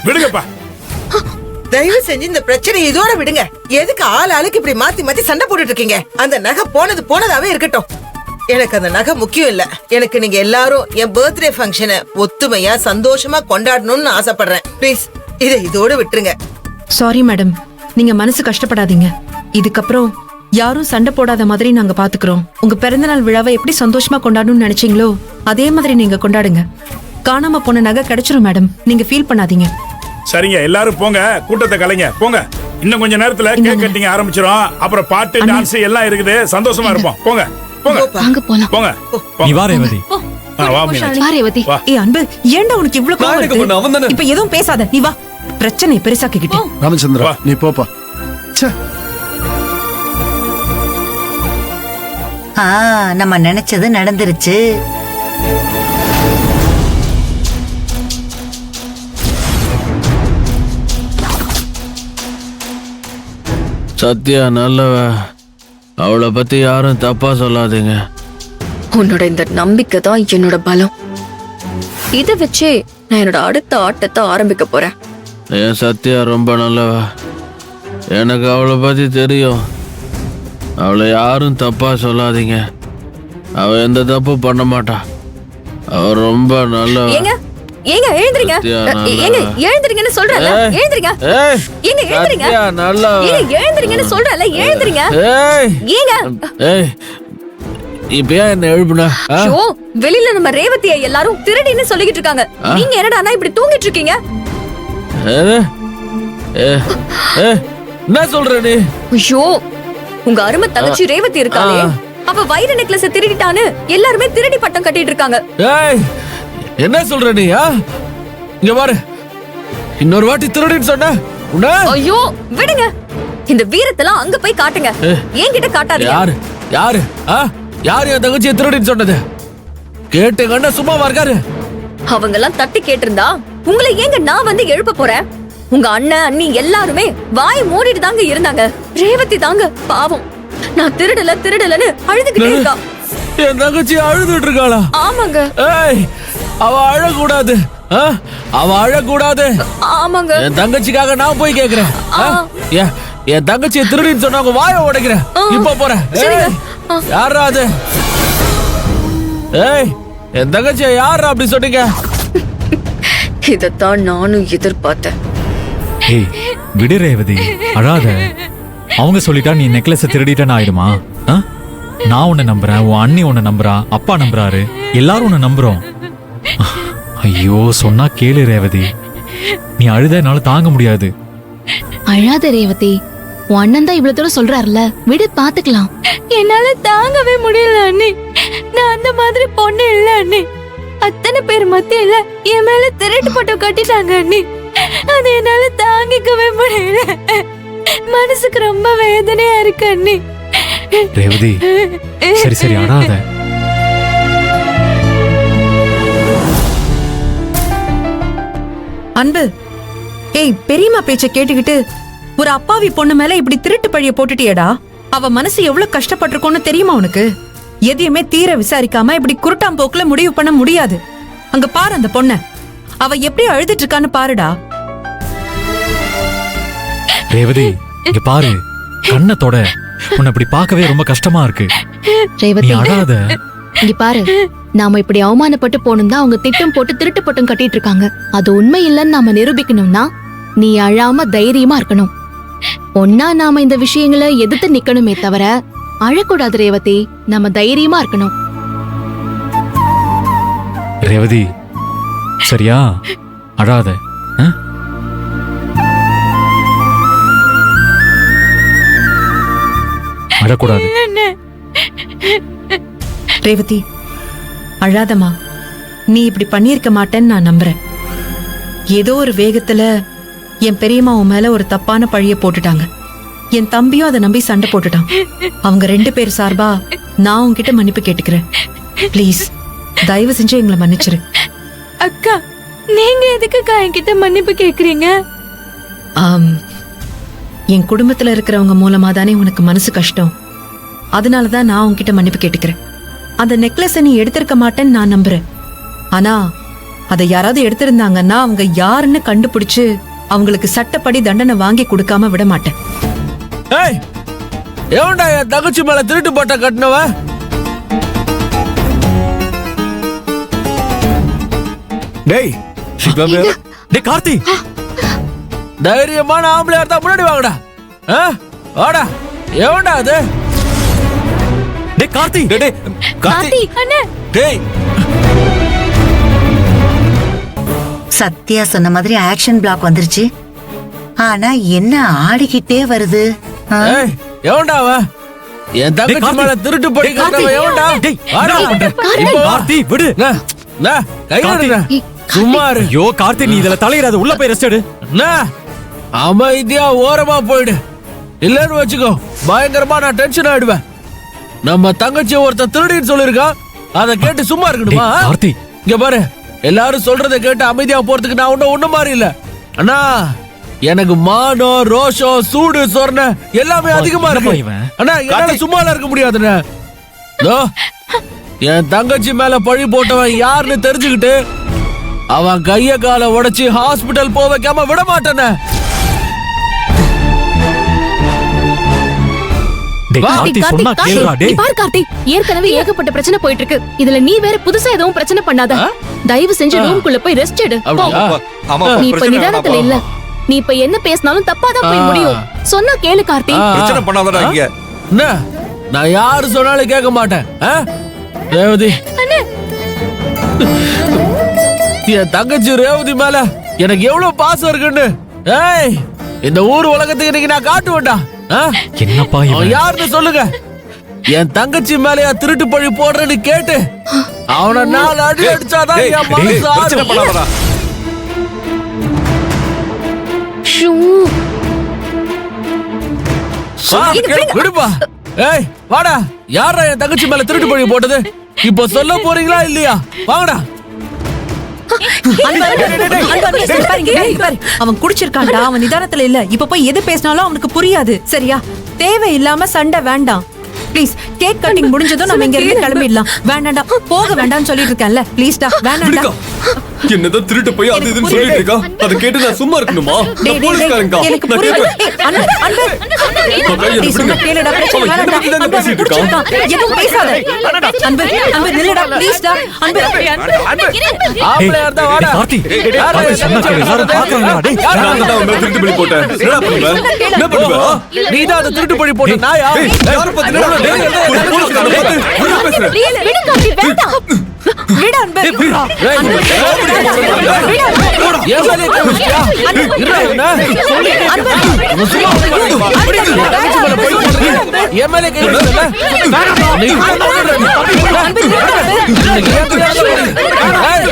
விடுங்கப்பா. தயவு செஞ்சு இந்த பிரச்சனை இதோட விடுங்க. எதுக்கு ஆளுக்கு இப்படி மாத்தி மாத்தி சண்டை போட்டுட்டு இருக்கீங்க? அந்த நகை போனதாவே இருக்கட்டும். எனக்கு அந்த நகை முக்கியம் இல்ல. எனக்கு நீங்க எல்லாரும் என் பர்த்டே ஃபங்க்ஷனை ஒத்துமையா சந்தோஷமா கொண்டாடணும்னு ஆசைப்படுறேன். ப்ளீஸ் இதை இதோட விட்டுருங்க. சாரி மேடம், நீங்க மனசு கஷ்டப்படாதீங்க. இதுக்கப்புறம் யாரும் சண்டை போடாத மாதிரி நாங்க பாத்துக்கிறோம். உங்க பிறந்தநாள் விழாவை எப்படி சந்தோஷமா கொண்டாடணும்னு நினைச்சீங்களோ அதே மாதிரி நீங்க கொண்டாடுங்க. காணாம போன நகை கிடைச்சிரும் மேடம், நீங்க ஃபீல் பண்ணாதீங்க. சரிங்க, எல்லாரும் போங்க, கூட்டத்தை கலைங்க, போங்க. இன்னும் கொஞ்ச நேரத்துல கேக் கட்டிங் ஆரம்பிச்சிரும். அப்புறம் பாட்டு டான்ஸ் எல்லாம் இருக்குது. சந்தோஷமா இருப்போம். போங்க போங்க வாங்க போலாம். போங்க. நீ வா ரேவதி. வா மீனாட்சி. வா ரேவதி. ஏய் அன்பு, ஏன்டா உனக்கு இவ்ளோ கோவம் வருது? இப்ப எதுவும் பேசாத, நீ வா. பிரச்சனை பெருசாக்கிக்கிட்டே. ராமச்சந்திரா, நீ போப்பா. நம்ம நினைச்சது நடந்துருச்சு. சத்யா நல்லவ, அவளை பத்தி யாரும் தப்பா சொல்லாதீங்க. உன்னோட இந்த நம்பிக்கை தான் என்னோட பலம். இதை வச்சே நான் என்னோட அடுத்த ஆட்டத்தை ஆரம்பிக்க போறேன். என் சத்யா ரொம்ப நல்லவ, எனக்கு அவளை பத்தி தெரியும். அவளை யாரும் தப்பா சொல்லாதீங்க. அவ எந்த தப்பு பண்ண மாட்டா. அவ ரொம்ப நல்லவ. ஏங்க ஏங்க எழுந்திருங்க. ஏங்க எழுந்திருங்கன்னு சொல்றல. எழுந்திருங்க. ஏங்க எழுந்திருங்க. ஏங்க எழுந்திருங்கன்னு சொல்றல. எழுந்திருங்க. ஏங்க இப்ப ஏன் என்ன எழுப்புனா? ஐயோ, வெளியில நம்ம ரேவதியை எல்லாரும் திருடின்னு சொல்லிட்டு இருக்காங்க. நீங்க என்னடா இப்படி தூங்கிட்டு இருக்கீங்க? என்ன சொல்ற நீ? ஐயோ, உங்க அருமை தங்கச்சி ரேவதி இருக்காளே, அவ வைர நெக்லஸ் திருடிட்டான்னு எல்லாருமே திருடி பட்டம் கட்டிட்டு இருக்காங்க. என்ன சொல்ற நீ? இங்க பாரு, இன்னொரு வாட்டி திருடின்னு சொன்ன. ஐயோ விடுங்க, இந்த வீரத்தெல்லாம் அங்க போய் காட்டுங்க, என்கிட்ட காட்டாதீங்க. யாரு யாரு யாரு என் தங்கச்சியை திருடின்னு சொன்னது? கேட்டு கண்ண சும்மாவா இருக்காரு? அவங்க எல்லாம் தட்டி கேட்டிருந்தா உங்களை ஏங்க நான் வந்து எழுப்ப போறேன்? உங்க அண்ணன் அண்ணி எல்லாருமே வாய் மூடிட்டு தாங்க இருந்தாங்க. ரேவதி தாங்க பாவம், நான் திருடலன்னு அழுதுகிட்டே இருக்கா. என் தங்கச்சி அழுதுட்டு இருக்காளா? ஆமாங்க. அவ அழக்கூடாது, அவ அழக்கூடாது. ஆமாங்க. என் தங்கச்சிக்காக நான் போய் கேக்குறேன். என் தங்கச்சியை திருடின்னு சொன்னவங்க வாயை உடைக்கிறேன். இப்ப போறேன். யாரா அது? என் தங்கச்சிய யாரா அப்படி சொன்னீங்க? இதத்தான் நானும் எதிர்பார்த்தேன். ஏய் விடு ரேவதி, அழாத. அவங்க சொல்லிட்டா நீ நெக்லஸை திருடிட்டேன்னு ஆயிடுமா? நான் உன்னை நம்புறேன், உன் அண்ணி உன்னை நம்புறா, அப்பா நம்புறாரு, எல்லாரும் உன்னை நம்புறோம். ஐயோ சொன்னா கேளு ரேவதி, நீ அழுத என்னால தாங்க முடியாது. அழாத ரேவதி, உன் அண்ணன் தான் இவ்வளவு தூரம் சொல்றாருல, விடு பாத்துக்கலாம். என்னால தாங்கவே முடியல அண்ணி. நான் அந்த மாதிரி பொண்ணு இல்ல அண்ணி. அத்தனை பேர் மத்தியில என் மேல திருட்டு பட்டம் கட்டிட்டாங்க அண்ணி. அது என்னால தாங்கிக்கவே முடியல. மனசுக்கு ரொம்ப வேதனையா இருக்கு அண்ணி. ரேவதி சரி சரி அழாத. அன்பு, ஏய் பெரியம்மா பேச்ச கேட்டுக்கிட்டு ஒரு அப்பாவி பொண்ணு மேல இப்படி திருட்டு பழிய போட்டுட்டியடா. அவ மனசு எவ்வளவு கஷ்டப்பட்டிருக்கோன்னு தெரியுமா உனக்கு? எதையுமே தீர விசாரிக்காம இப்படி குருட்டாம்போக்குல முடிவு பண்ண முடியாது. அங்க பாரு அந்த பொண்ண, அவ எப்படி அழுதுட்டு இருக்கான்னு பாருடா. ரேவதி இங்க பாரு, கண்ணத்தோட உன்னை இப்படி பார்க்கவே ரொம்ப கஷ்டமா இருக்கு. ரேவதி அழாத. இங்க பாரு, நாம இப்படி அவமானப்பட்டு போகணும் தான் அவங்க திட்டம் போட்டு திருட்டு பட்டம் கட்டிட்டு இருக்காங்க. அது உண்மை இல்லைன்னு நாம நிரூபிக்கணும்னா நீ அழாம தைரியமா இருக்கணும். ஒன்னா நாம இந்த விஷயங்களை எதிர்த்து நிக்கணுமே தவிர அழக்கூடாது ரேவதி. நம்ம தைரியமா இருக்கணும். ரேவதி சரியா, அழாத. அழக்கூடாது. ரேவதி அழாதமா, நீ இப்படி பண்ணிருக்க மாட்டேன்னு நான் நம்புறேன். ஏதோ ஒரு வேகத்துல என் பெரியம்மா உன் மேல ஒரு தப்பான பழிய போட்டுட்டாங்க. என் தம்பியும் அதை நம்பி சண்டை போட்டுட்டான். அவங்க 2 பேர் சார்பா நான் உன்கிட்ட மன்னிப்பு கேட்டுக்கிறேன். ப்ளீஸ் தயவு செஞ்சு எங்களை மன்னிச்சிரு. அக்கா, நீங்க எதுக்குக்கா என்கிட்ட மன்னிப்பு கேக்குறீங்க? என் குடும்பத்துல இருக்கிறவங்க மூலமா தானே உனக்கு மனசு கஷ்டம். அதனாலதான் நான் உன்கிட்ட மன்னிப்பு கேட்டுக்கிறேன். அந்த நெக்லஸை நீ எடுத்திருக்க மாட்டேன்னு நான் நம்புறேன். ஆனா அதை யாராவது எடுத்திருந்தாங்கன்னா அவங்க யாருன்னு கண்டுபிடிச்சு அவங்களுக்கு சட்டப்படி தண்டனை வாங்கி கொடுக்காம விட மாட்டேன். ஏய், எவன்டா என் தங்கச்சி மேல திருட்டு பட்ட கட்டினவ? டேய் டேய் கார்த்தி, தைரியமான ஆம்பளையா இருந்தா முன்னாடி வாங்கடா. வாடா, எவன்டா அது? டேய் கார்த்தி, கார்த்தி அண்ணே, டேய் சத்யா சொன்ன மாதிரி ஆக்ஷன் பிளாக் வந்துருச்சு. ஆனா என்ன ஆடிக்கிட்டே வருது. ஏய், எவன்டா அவன்? என் தங்கச்சி கார்த்தி. மேல திருட்டு படி கட்டினவ எவன்டா? டேய், வாடா. என்ன பண்ற? இப்போ வா. கார்த்தி விடு. கையில கார்த்தி. இருடா. சும்மா இரு. ஐயோ கார்த்தி, நீ இதுல தலையிடாத, உள்ள போய் ரெஸ்ட் எடு. அமைதியா ஓரமா போயிடு. இல்லன்னு வச்சுக்கோ, பயங்கரமா நான் டென்ஷன் ஆயிடுவேன். நம்ம தங்கச்சி ஒருத்தன் திருடின்னு சொல்லிருக்கான், அதை கேட்டு சும்மா இருக்கணுமா? டேய், கார்த்தி. இங்க பாரு, எல்லாரும் சொல்றதை கேட்டு அமைதியா போறதுக்கு நான் ஒண்ணு மாதிரி இல்ல. அண்ணா, எனக்கு மானம், ரோஷம், சூடு, சொர்ண எல்லாமே அதிகமா என்னப்பா இருக்கு. இவன்? அண்ணா, என்னால சும்மால இருக்க முடியாதுண்ணே. தோ, என் தங்கச்சி மேல பழி போட்டவன் யாருன்னு தெரிஞ்சுக்கிட்டு அவன் கைய காலை உடைச்சு ஹாஸ்பிடல் போக வைக்காம விட மாட்டேன்னு. டேய் கார்த்தி, சொன்னா கேளுடா நீ டேய். பாரு கார்த்தி, ஏற்கனவே ஏகப்பட்ட பிரச்சனை போயிட்டு இருக்கு. இதுல நீ வேற புதுசா எதுவும் பிரச்சனை பண்ணாத. தயவு செஞ்சு ரூம்குள்ள போய் ரெஸ்ட் எடு. போ. அப்படியா? நீ இப்ப நிதானத்துல இல்ல. நீ இப்ப என்ன பேசினாலும் தப்பாதான் போய் முடியும். சொன்னா கேளு கார்த்தி. பிரச்சனை பண்ணாதடா இங்க. என்ன? நான் யாரு சொன்னாலும் கேட்க மாட்டேன். ரேவதி, என் தங்கச்சி ரேவதி மேல எனக்கு எவ்வளவு பாசம் இருக்குன்னு ஏய், இந்த ஊர் உலகத்துக்கு இன்னைக்கு நான் காட்டுவேன்டா. என்னப்பா அவன் இவன்? யாருன்னு சொல்லுங்க. என் தங்கச்சி மேலயா திருட்டு பழி போடுறேன்னு கேட்டு அவனை 4 அடி அடிச்சாதான் என் மனசு ஆறும். ஷூ. விடுப்பா. ஏய், வாடா. யாரா என் தங்கச்சி மேல திருட்டு பழி போட்டது? இப்போ சொல்ல போறீங்களா இல்லையா? வாங்கடா. அவன் குடிச்சிருக்கான்டா, அவன் நிதானத்துல இல்ல. இப்ப போய் எது பேசினாலும் அவனுக்கு புரியாது. சரியா? தேவையில்லாம சண்டை வேண்டாம். ப்ளீஸ், கேக் கட்டிங் முடிஞ்சதும் நம்ம இங்க இருந்து கிளம்பிடலாம். வேண்டாம்டா, போக வேண்டாம்னு சொல்லிட்டு இருக்கேன்ல. ப்ளீஸ்டா, வேண்டாம்டா. என்னதான் திருட்டு போய் அது இதுன்னு சொல்லிட்டு இருக்கா? அதை கேட்டு நான் சும்மா இருக்கணுமா? நான் போலீஸ்காரங்க. எனக்கு புரியுது. அன்பு, அன்பு. ப்ளீஸ், சொன்னா கேளுடா, பிரச்சனை வேண்டாம்டா. அன்பு, அவன் குடிச்சிருக்கான். எதுவும் பேசாத. அன்பு, அன்பு, நில்லுடா, ப்ளீஸ்டா. அன்பு. ஆம்பளையா இருந்தா வாடா. டேய் கார்த்தி, கார்த்தி சொன்னா கேளு. எல்லாரும் பாக்குறாங்கடா டேய். நான் தான் உன்னை திருட்டு பழி போட்டேன். என்னடா பண்ணுவ? என்ன பண்ணுவ? நீதான் அந்த திருட்டு பழி போட்ட நாயா? யாரை பத்தி என்னடா? போலீஸ்காரங்க பார்த்து என்ன பேசுற? விடு கார்த்தி, வேண்டாம். விடு அன்பு. ஏன் மேலே கை வச்சியா? இருடா இவனை. இவன் சும்மா தங்கச்சி மேல போய் போடுறீங்க. என் மேலே கை வச்சிட்டல? நீ இன்னைக்கு ஏன் தெரியாத போடு? ஏய்,